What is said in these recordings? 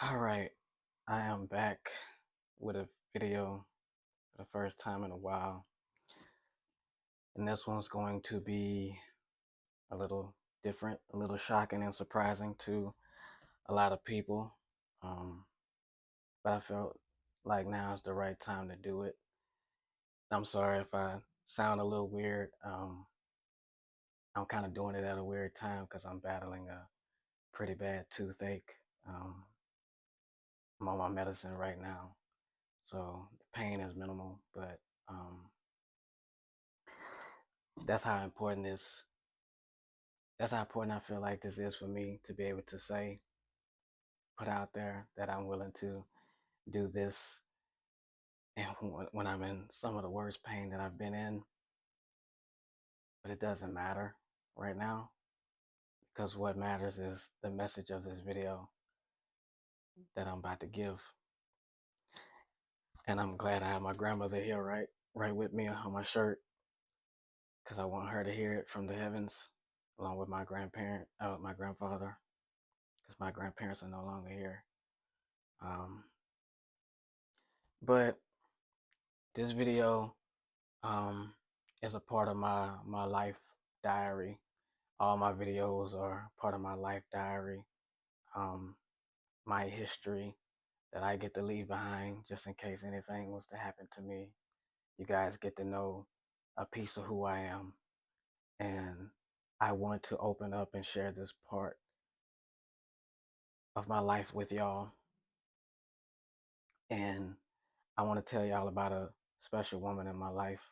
All right, I am back with a video for the first time in a while, and this one's going to be a little different, a little shocking and surprising to a lot of people. Um, but I felt like now is the right time to do it. I'm sorry if I sound a little weird. I'm kind of doing it at a weird time because I'm battling a pretty bad toothache. Um, I'm on my medicine right now, so the pain is minimal, but um, that's how important this that's how important I feel like this is for me to be able to say, put out there that I'm willing to do this. And when I'm in some of the worst pain that I've been in, but it doesn't matter right now because what matters is the message of this video that I'm about to give. And I'm glad I have my grandmother here right with me on my shirt because I want her to hear it from the heavens along with my grandfather, because my grandparents are no longer here. Um, but this video um, is a part of my life diary. All my videos are part of my life diary, um, my history that I get to leave behind just in case anything was to happen to me. You guys get to know a piece of who I am, and I want to open up and share this part of my life with y'all. And I want to tell y'all about a special woman in my life,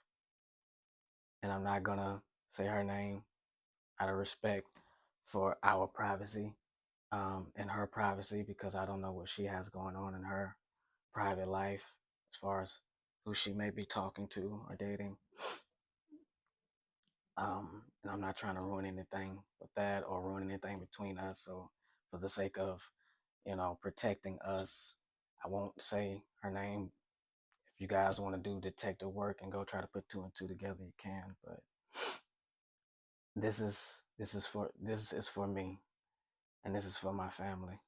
and I'm not gonna say her name out of respect for our privacy, and her privacy, because I don't know what she has going on in her private life as far as who she may be talking to or dating. And I'm not trying to ruin anything with that or ruin anything between us. So, for the sake of, protecting us, I won't say her name. If you guys want to do detective work and go try to put two and two together, you can. But this is for me, and this is for my family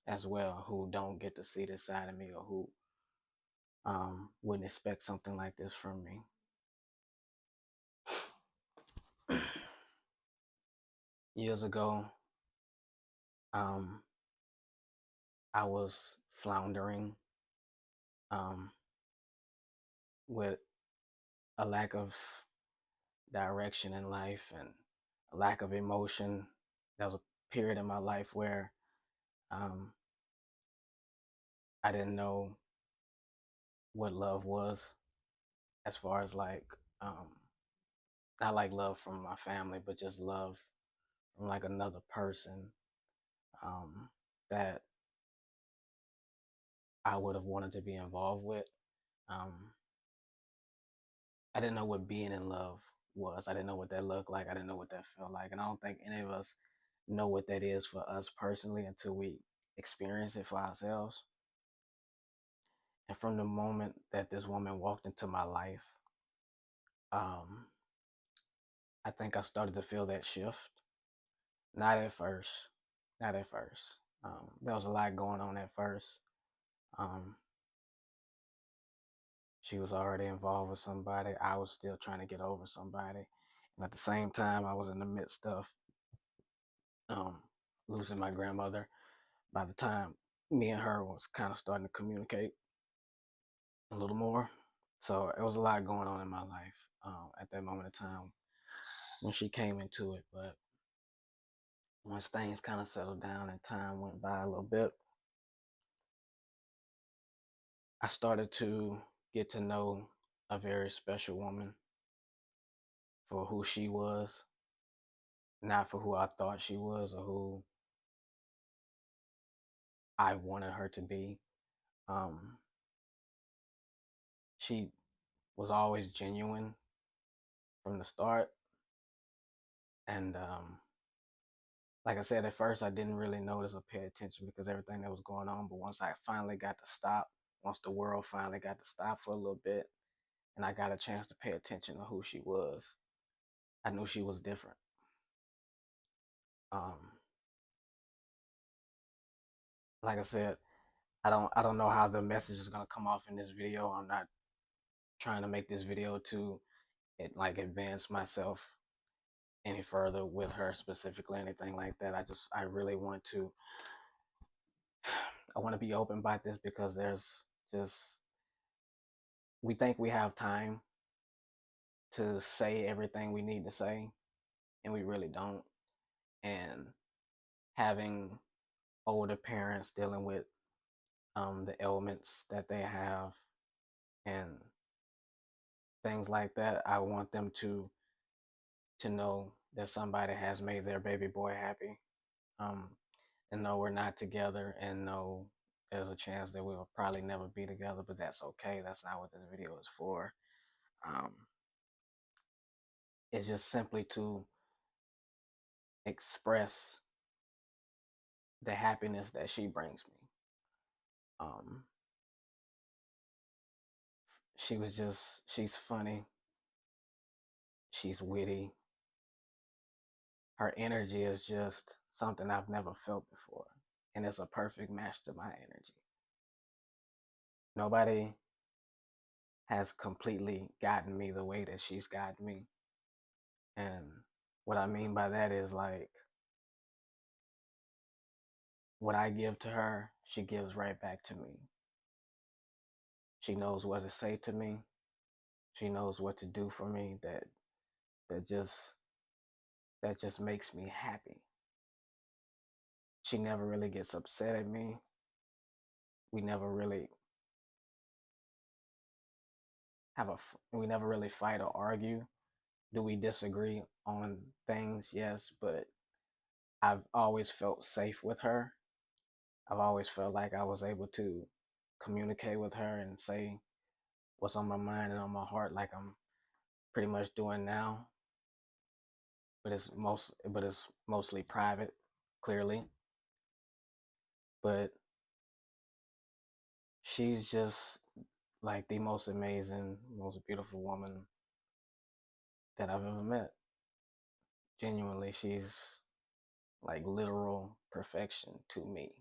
as well, who don't get to see this side of me, or who wouldn't expect something like this from me. Years ago, um, I was floundering, um, with a lack of direction in life and a lack of emotion. There was a period in my life where um, I didn't know what love was, as far as like, um, not like love from my family, but just love from like another person, um, that I would have wanted to be involved with. Um, I didn't know what being in love was. I didn't know what that looked like. I didn't know what that felt like. And I don't think any of us know what that is for us personally until we experience it for ourselves. And from the moment that this woman walked into my life, um, I think I started to feel that shift. Not at first. Not at first. There was a lot going on at first. Um, she was already involved with somebody. I was still trying to get over somebody. And at the same time, I was in the midst of um, losing my grandmother. By the time me and her was kind of starting to communicate a little more, so it was a lot going on in my life at that moment of time when she came into it. But once things kind of settled down and time went by a little bit, I started to get to know a very special woman for who she was, not for who I thought she was or who I wanted her to be. Um, she was always genuine from the start, and like I said, at first I didn't really notice or pay attention because everything that was going on. But once I finally got to stop, once the world finally got to stop for a little bit, and I got a chance to pay attention to who she was, I knew she was different. Um, like I said, I don't know how the message is gonna come off in this video. I'm not trying to make this video to like advance myself any further with her specifically, anything like that. I really want to I want to be open about this because there's just we think we have time to say everything we need to say, and we really don't. And having older parents dealing with the ailments that they have and things like that, I want them to know that somebody has made their baby boy happy, um, and know we're not together, and know there's a chance that we'll probably never be together, but that's okay. That's not what this video is for. Um, it's just simply to express the happiness that she brings me. Um, she's funny, she's witty. Her energy is just something I've never felt before, and it's a perfect match to my energy. Nobody has completely gotten me the way that she's gotten me. And what I mean by that is like what I give to her, she gives right back to me. She knows what to say to me. She knows what to do for me that just that just makes me happy. She never really gets upset at me. We never really we never really fight or argue. Do we disagree on things? Yes, but I've always felt safe with her. I've always felt like I was able to communicate with her and say what's on my mind and on my heart, like I'm pretty much doing now. But it's mostly private, clearly. But she's just like the most amazing, most beautiful woman that I've ever met. Genuinely, she's like literal perfection to me.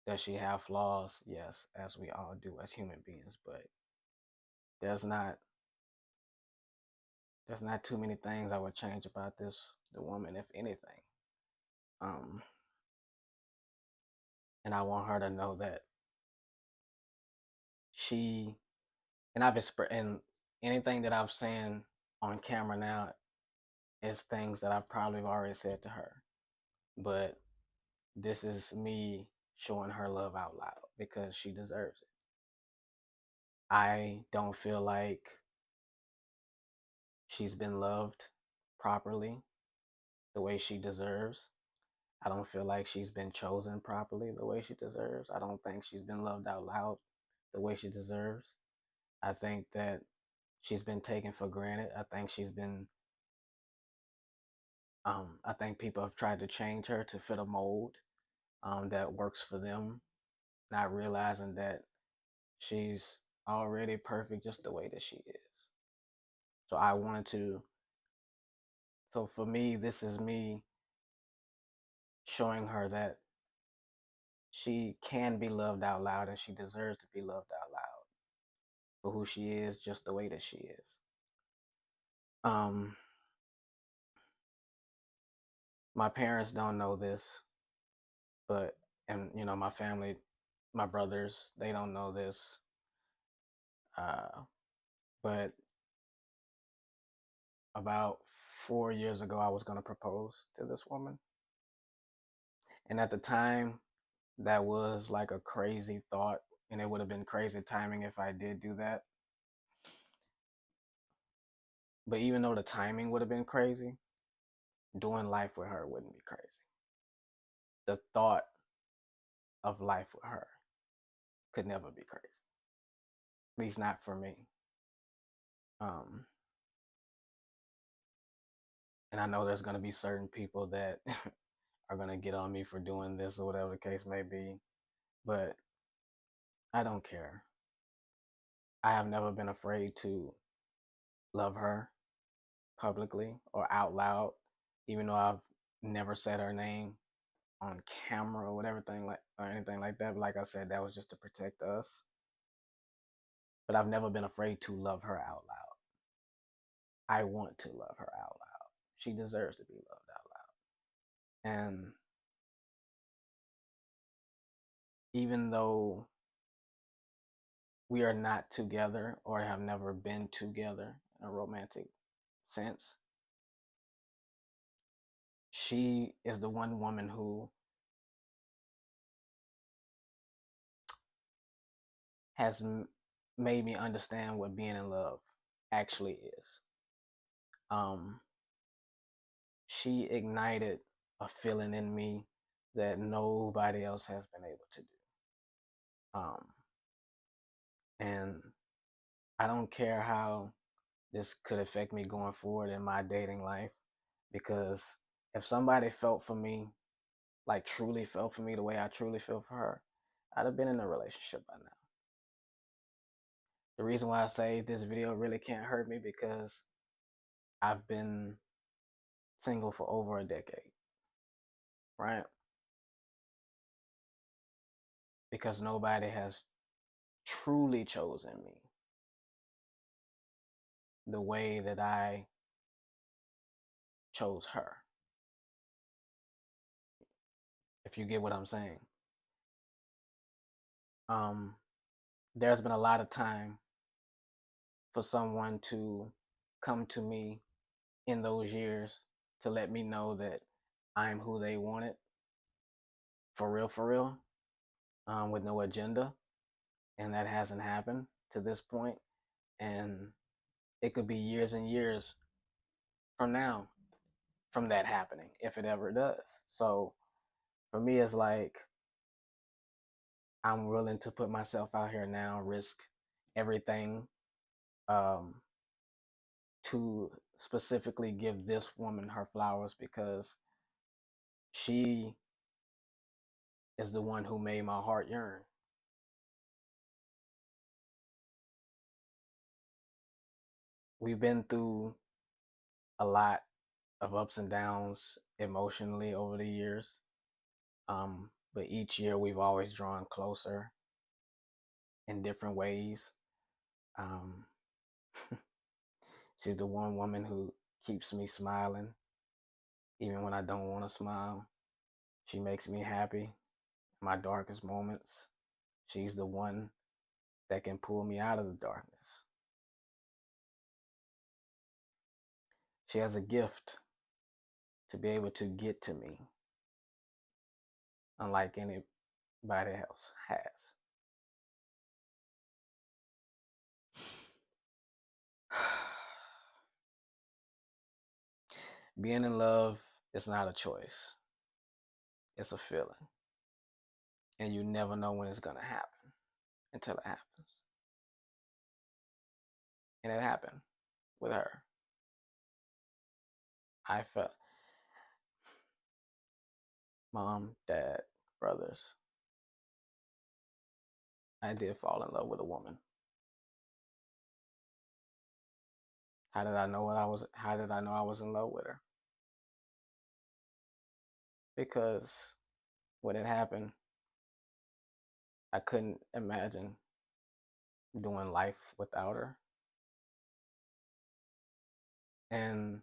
Does she have flaws? Yes, as we all do as human beings, but there's not there's not too many things I would change about the woman, if anything. Um, and I want her to know that she and and anything that I'm saying on camera now is things that I've probably already said to her. But this is me showing her love out loud because she deserves it. I don't feel like she's been loved properly the way she deserves. I don't feel like she's been chosen properly the way she deserves. I don't think she's been loved out loud the way she deserves. I think that she's been taken for granted. I think people have tried to change her to fit a mold that works for them, not realizing that she's already perfect just the way that she is. So I wanted to, so for me, this is me showing her that she can be loved out loud and she deserves to be loved out loud for who she is, just the way that she is. Um, my parents don't know this, but and my family, my brothers, they don't know this. Uh, but about 4 years ago, I was gonna propose to this woman, and at the time, that was like a crazy thought, and it would have been crazy timing if I did do that. But even though the timing would have been crazy, doing life with her wouldn't be crazy. The thought of life with her could never be crazy. At least not for me. Um, and I know there's gonna be certain people that are gonna get on me for doing this or whatever the case may be, but I don't care. I have never been afraid to love her publicly or out loud, even though I've never said her name. on camera or whatever thing like or anything like that. But like I said, that was just to protect us. But I've never been afraid to love her out loud. I want to love her out loud. She deserves to be loved out loud. And even though we are not together or have never been together in a romantic sense, she is the one woman who has made me understand what being in love actually is. Um, she ignited a feeling in me that nobody else has been able to do. Um, and I don't care how this could affect me going forward in my dating life, because if somebody felt for me, like truly felt for me the way I truly feel for her, I'd have been in a relationship by now. The reason why I say this video really can't hurt me because I've been single for over a decade, right? Because nobody has truly chosen me the way that I chose her, if you get what I'm saying. Um, there's been a lot of time for someone to come to me in those years to let me know that I'm who they wanted, for real, with no agenda. And that hasn't happened to this point. And it could be years and years from now from that happening, if it ever does. So for me, it's like I'm willing to put myself out here now, risk everything, um, to specifically give this woman her flowers because she is the one who made my heart yearn. We've been through a lot of ups and downs emotionally over the years. But each year we've always drawn closer in different ways. Um, she's the one woman who keeps me smiling even when I don't want to smile. She makes me happy in my darkest moments. She's the one that can pull me out of the darkness. She has a gift to be able to get to me, unlike anybody else has. Being in love is not a choice, it's a feeling. And you never know when it's going to happen until it happens. And it happened with her. I felt mom, dad, brothers. I did fall in love with a woman. How did I know what I was how did I know I was in love with her? Because when it happened, I couldn't imagine doing life without her. And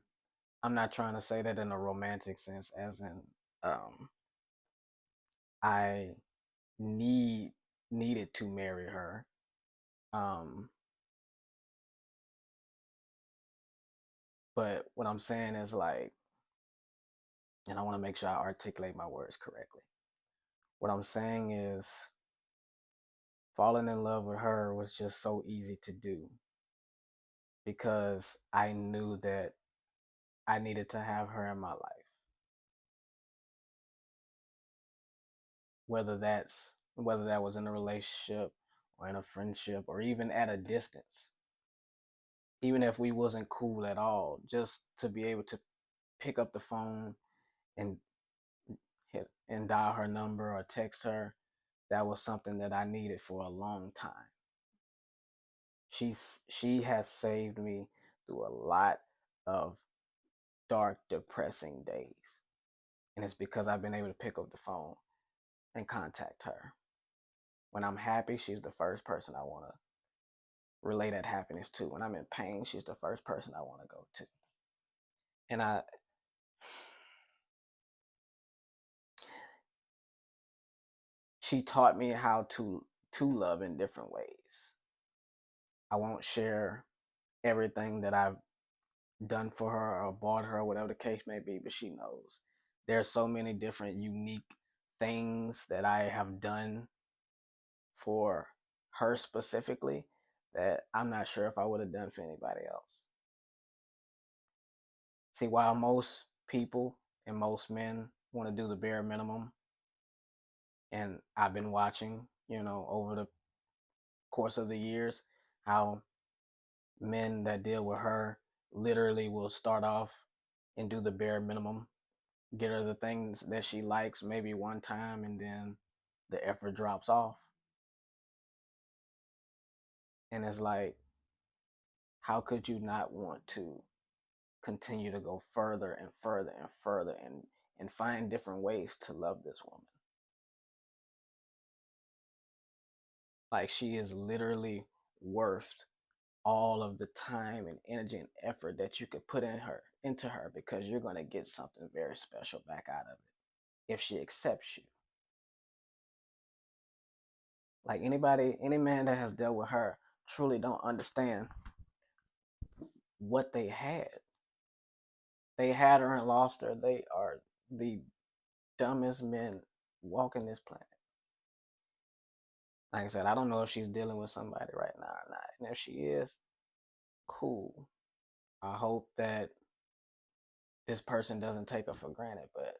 I'm not trying to say that in a romantic sense, as in um, I needed to marry her. Um, but what I'm saying is like, and I want to make sure I articulate my words correctly. What I'm saying is, falling in love with her was just so easy to do because I knew that I needed to have her in my life. Whether that was in a relationship or in a friendship or even at a distance. Even if we wasn't cool at all, just to be able to pick up the phone and dial her number or text her, that was something that I needed for a long time. She has saved me through a lot of dark, depressing days. And it's because I've been able to pick up the phone and contact her. When I'm happy, she's the first person I want to relay that happiness to. When I'm in pain, she's the first person I want to go to. And she taught me how to love in different ways. I won't share everything that I've done for her or bought her, or whatever the case may be, but she knows. There's so many different unique things that I have done for her specifically that I'm not sure if I would have done for anybody else. See, while most people and most men want to do the bare minimum, and I've been watching, over the course of the years, how men that deal with her literally will start off and do the bare minimum, get her the things that she likes maybe one time, and then the effort drops off. And it's like, how could you not want to continue to go further and further and further and find different ways to love this woman? Like, she is literally worth all of the time and energy and effort that you could put into her, because you're going to get something very special back out of it if she accepts you. Like, any man that has dealt with her truly don't understand what they had. They had her and lost her. They are the dumbest men walking this planet. Like I said, I don't know if she's dealing with somebody right now or not. And if she is, cool. I hope that this person doesn't take her for granted. But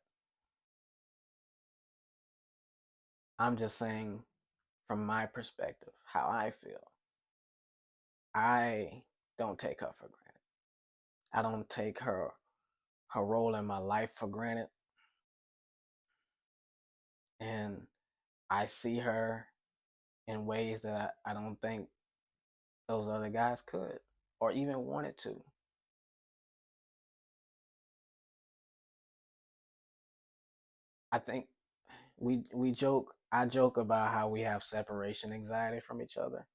I'm just saying, from my perspective, how I feel. I don't take her for granted. I don't take her role in my life for granted. And I see her in ways that I don't think those other guys could or even wanted to. I think I joke about how we have separation anxiety from each other.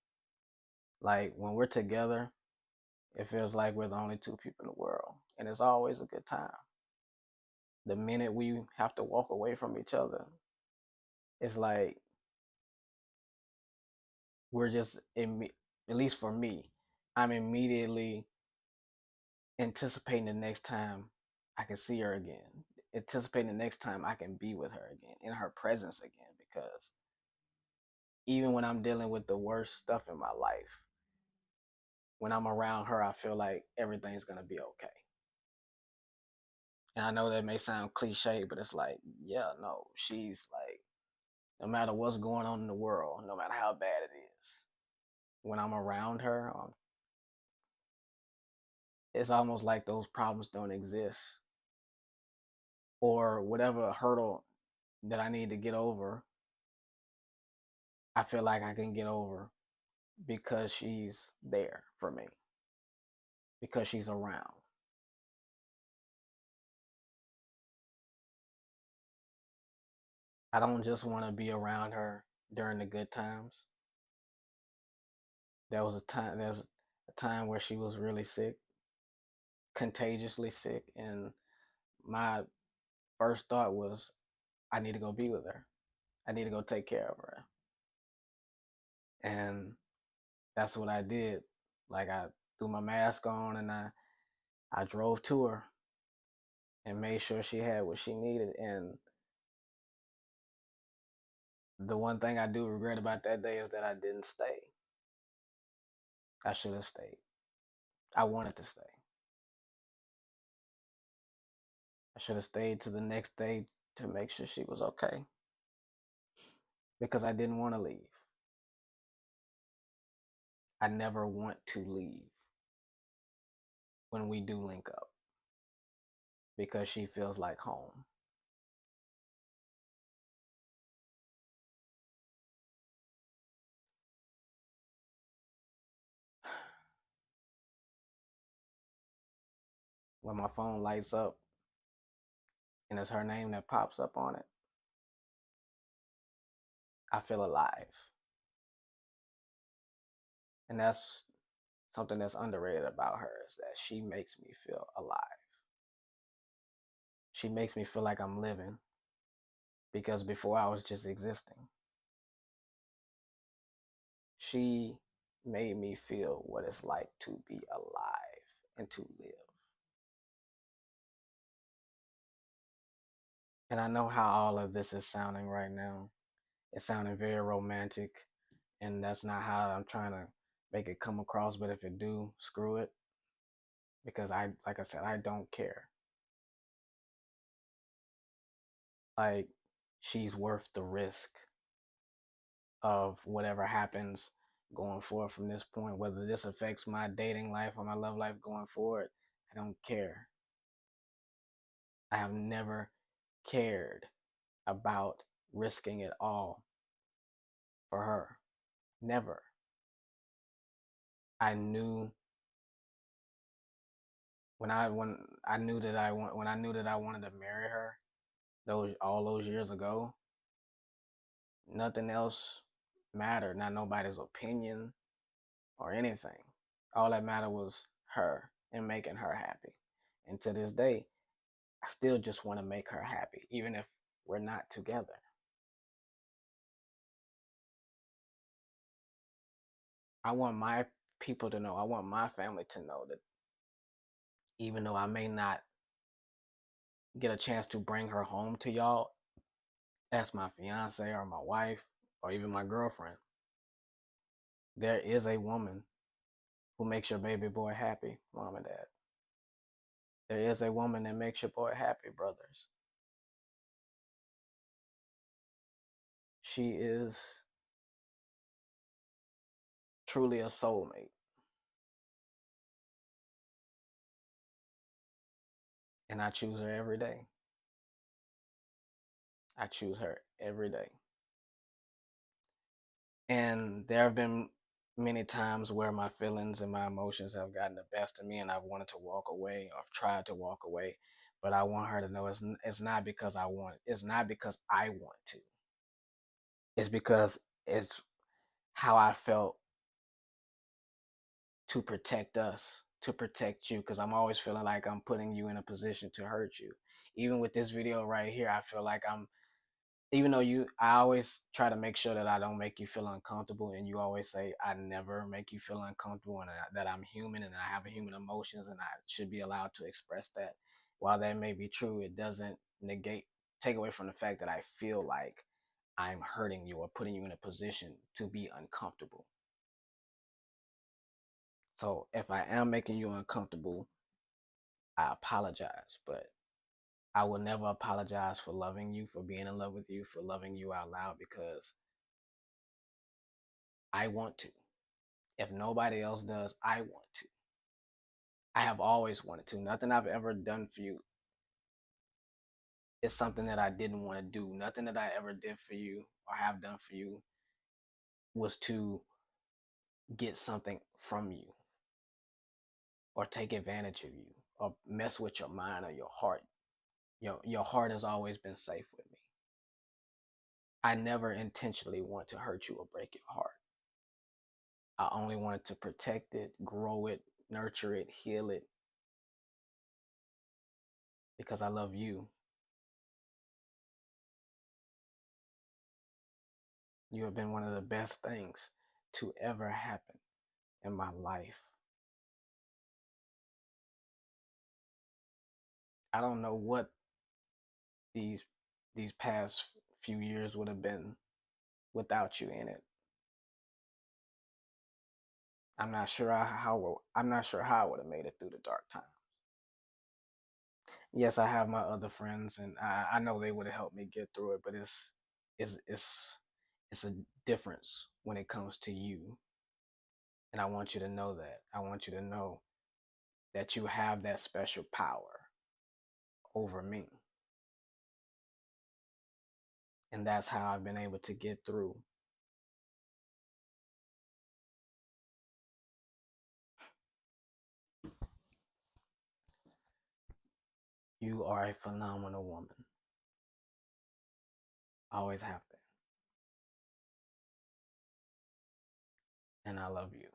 Like, when we're together, it feels like we're the only two people in the world, and it's always a good time. The minute we have to walk away from each other, it's like we're just at least for me, I'm immediately anticipating the next time I can see her again, anticipating the next time I can be with her again, in her presence again, because even when I'm dealing with the worst stuff in my life, when I'm around her, I feel like everything's gonna be okay. And I know that may sound cliche, but it's like, yeah, no, she's like, no matter what's going on in the world, no matter how bad it is, when I'm around her, it's almost like those problems don't exist, or whatever hurdle that I need to get over, I feel like I can get over because she's there for me, because she's around. I don't just want to be around her during the good times. There's a time where she was really sick, contagiously sick, and my first thought was, I need to go be with her. I need to go take care of her. And that's what I did. Like, I threw my mask on and I drove to her and made sure she had what she needed. And the one thing I do regret about that day is that I didn't stay. I should have stayed. I wanted to stay. I should have stayed to the next day to make sure she was okay, because I didn't want to leave. I never want to leave when we do link up, because she feels like home. When my phone lights up, and it's her name that pops up on it, I feel alive. And that's something that's underrated about her, is that she makes me feel alive. She makes me feel like I'm living, because before I was just existing. She made me feel what it's like to be alive and to live. And I know how all of this is sounding right now. It's sounding very romantic, and that's not how I'm trying to make it come across. But if it do, screw it, because like I said, I don't care. Like, she's worth the risk of whatever happens going forward from this point. Whether this affects my dating life or my love life going forward, I don't care. I have never cared about risking it all for her. Never. I knew when I knew that I wanted to marry her, all those years ago, nothing else mattered. Not nobody's opinion or anything. All that mattered was her and making her happy. And to this day, I still just want to make her happy, even if we're not together. I want my people to know, I want my family to know that even though I may not get a chance to bring her home to y'all as my fiance or my wife or even my girlfriend, there is a woman who makes your baby boy happy, mom and dad. There is a woman that makes your boy happy, brothers. She is truly a soulmate. And I choose her every day. I choose her every day. And there have been many times where my feelings and my emotions have gotten the best of me, and I've wanted to walk away, or I've tried to walk away. But I want her to know it's not because I want it. It's not because I want to. It's because it's how I felt to protect us, to protect you, because I'm always feeling like I'm putting you in a position to hurt you. Even with this video right here, I feel like even though I always try to make sure that I don't make you feel uncomfortable, and you always say I never make you feel uncomfortable, and that I'm human and I have human emotions and I should be allowed to express that. While that may be true, it doesn't take away from the fact that I feel like I'm hurting you or putting you in a position to be uncomfortable. So if I am making you uncomfortable, I apologize, but I will never apologize for loving you, for being in love with you, for loving you out loud, because I want to. If nobody else does, I want to. I have always wanted to. Nothing I've ever done for you is something that I didn't want to do. Nothing that I ever did for you or have done for you was to get something from you or take advantage of you or mess with your mind or your heart. Your heart has always been safe with me. I never intentionally want to hurt you or break your heart. I only wanted to protect it, grow it, nurture it, heal it, because I love you. You have been one of the best things to ever happen in my life. I don't know what these these past few years would have been without you in it. I'm not sure how I would have made it through the dark times. Yes, I have my other friends, and I know they would have helped me get through it. But it's it's it's a difference when it comes to you, and I want you to know that. I want you to know that you have that special power over me, and that's how I've been able to get through. You are a phenomenal woman. Always have been. And I love you.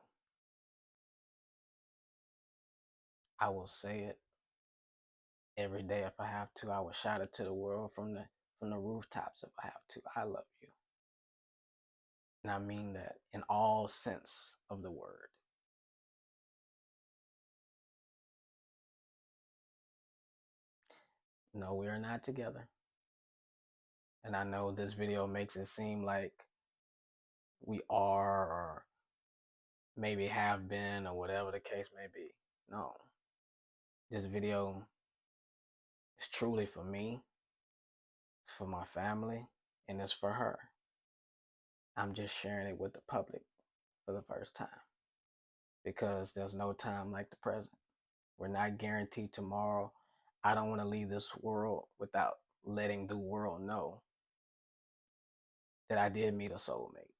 I will say it every day if I have to. I will shout it to the world from the rooftops if I have to. I love you. And I mean that in all sense of the word. No, we are not together. And I know this video makes it seem like we are or maybe have been or whatever the case may be. No. This video is truly for me, it's for my family, and it's for her. I'm just sharing it with the public for the first time because there's no time like the present. We're not guaranteed tomorrow. I don't want to leave this world without letting the world know that I did meet a soulmate.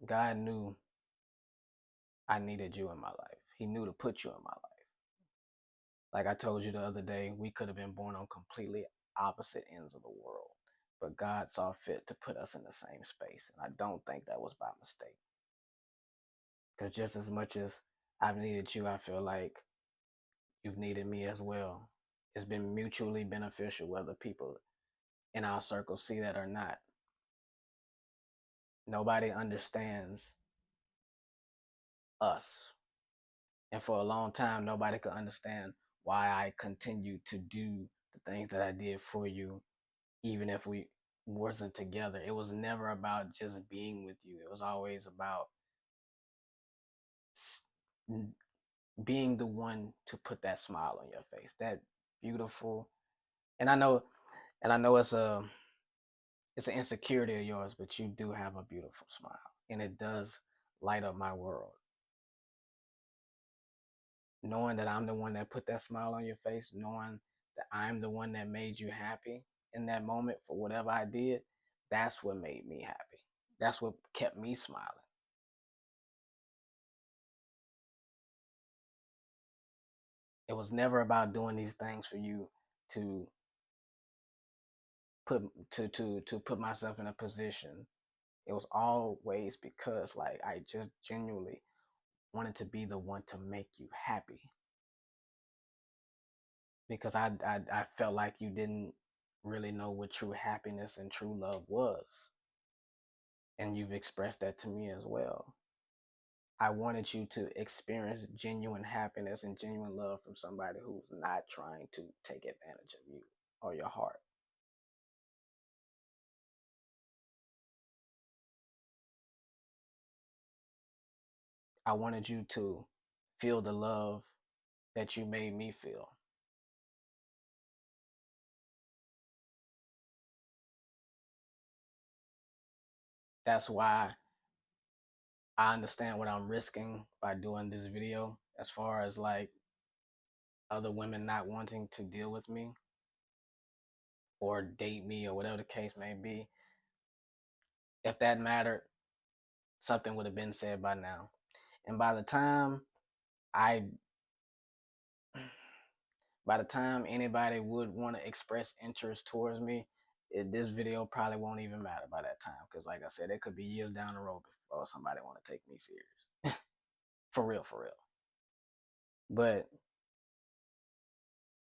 God knew I needed you in my life. He knew to put you in my life. Like I told you the other day, we could have been born on completely opposite ends of the world, but God saw fit to put us in the same space. And I don't think that was by mistake. Because just as much as I've needed you, I feel like you've needed me as well. It's been mutually beneficial, whether people in our circle see that or not. Nobody understands us. And for a long time, nobody could understand why I continued to do the things that I did for you, even if we wasn't together. It was never about just being with you. It was always about being the one to put that smile on your face, that beautiful. And I know, it's an insecurity of yours, but you do have a beautiful smile, and it does light up my world. Knowing that I'm the one that put that smile on your face, knowing that I'm the one that made you happy in that moment for whatever I did, that's what made me happy. That's what kept me smiling. It was never about doing these things for you to put to put myself in a position. It was always because like I just genuinely wanted to be the one to make you happy. Because I felt like you didn't really know what true happiness and true love was. And you've expressed that to me as well. I wanted you to experience genuine happiness and genuine love from somebody who's not trying to take advantage of you or your heart. I wanted you to feel the love that you made me feel. That's why I understand what I'm risking by doing this video as far as like other women not wanting to deal with me or date me or whatever the case may be. If that mattered, something would have been said by now. And I by the time anybody would want to express interest towards me, this video probably won't even matter by that time. Because like I said, it could be years down the road before somebody want to take me serious. For real, for real. But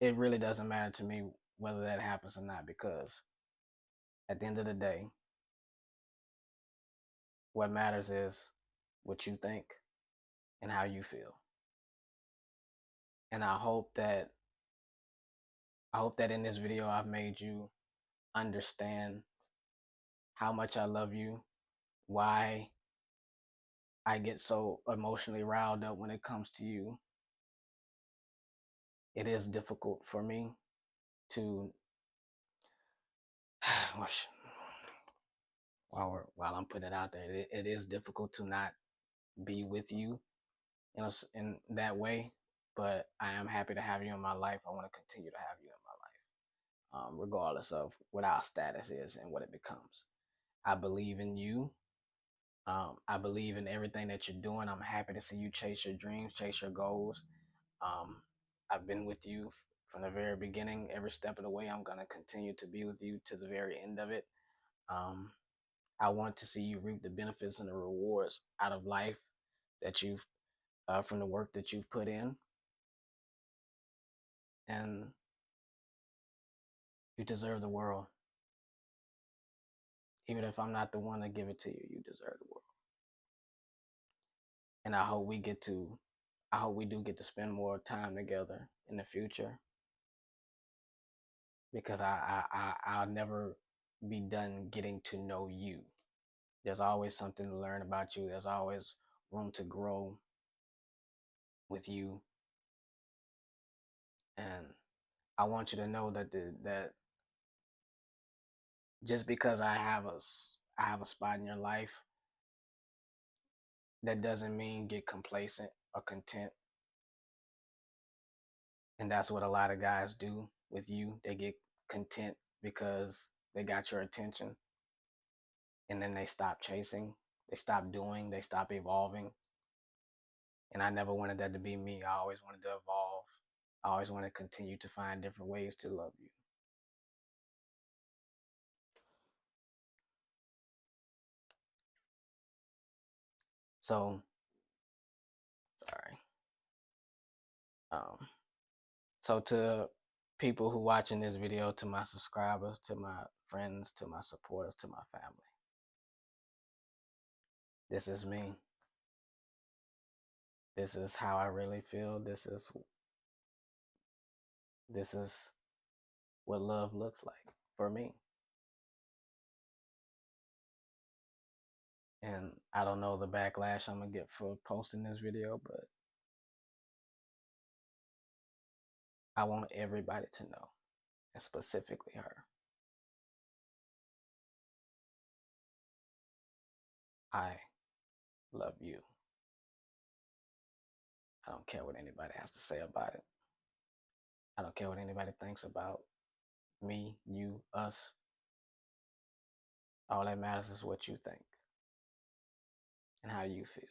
it really doesn't matter to me whether that happens or not, because at the end of the day, what matters is what you think and how you feel. And I hope that in this video I've made you understand how much I love you, why I get so emotionally riled up when it comes to you. It is difficult for me to while I'm putting it out there, it is difficult to not be with you in that way. But I am happy to have you in my life. I want to continue to have you in my life, regardless of what our status is and what it becomes. I believe in you. I believe in everything that you're doing. I'm happy to see you chase your dreams, chase your goals. Um, I've been with you from the very beginning, every step of the way. I'm going to continue to be with you to the very end of it. Um, I want to see you reap the benefits and the rewards out of life that you've, from the work that you've put in. And you deserve the world. Even if I'm not the one to give it to you, you deserve the world. And I hope we do get to spend more time together in the future, because I'll never be done getting to know you. There's always something to learn about you. There's always room to grow with you. And I want you to know that just because I have a spot in your life, that doesn't mean get complacent or content. And that's what a lot of guys do with you. They get content because they got your attention, and then they stop chasing, they stop doing, they stop evolving. And I never wanted that to be me. I always wanted to evolve. I always want to continue to find different ways to love you. So, sorry. Um, so to people who watching this video, to my subscribers, to my friends, to my supporters, to my family, this is me. This is how I really feel. This is what love looks like for me. And I don't know the backlash I'm gonna get for posting this video, but I want everybody to know, and specifically her, I love you. I don't care what anybody has to say about it. I don't care what anybody thinks about me, you, us. All that matters is what you think and how you feel.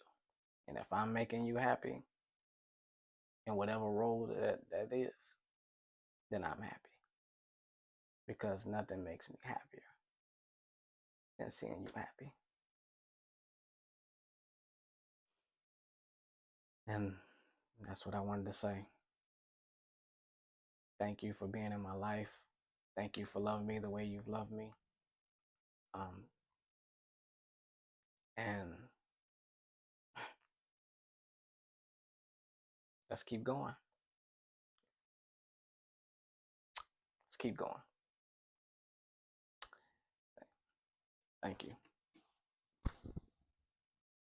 And if I'm making you happy in whatever role that is, then I'm happy. Because nothing makes me happier than seeing you happy. And that's what I wanted to say. Thank you for being in my life. Thank you for loving me the way you've loved me. Um, and let's keep going. Let's keep going. Thank you.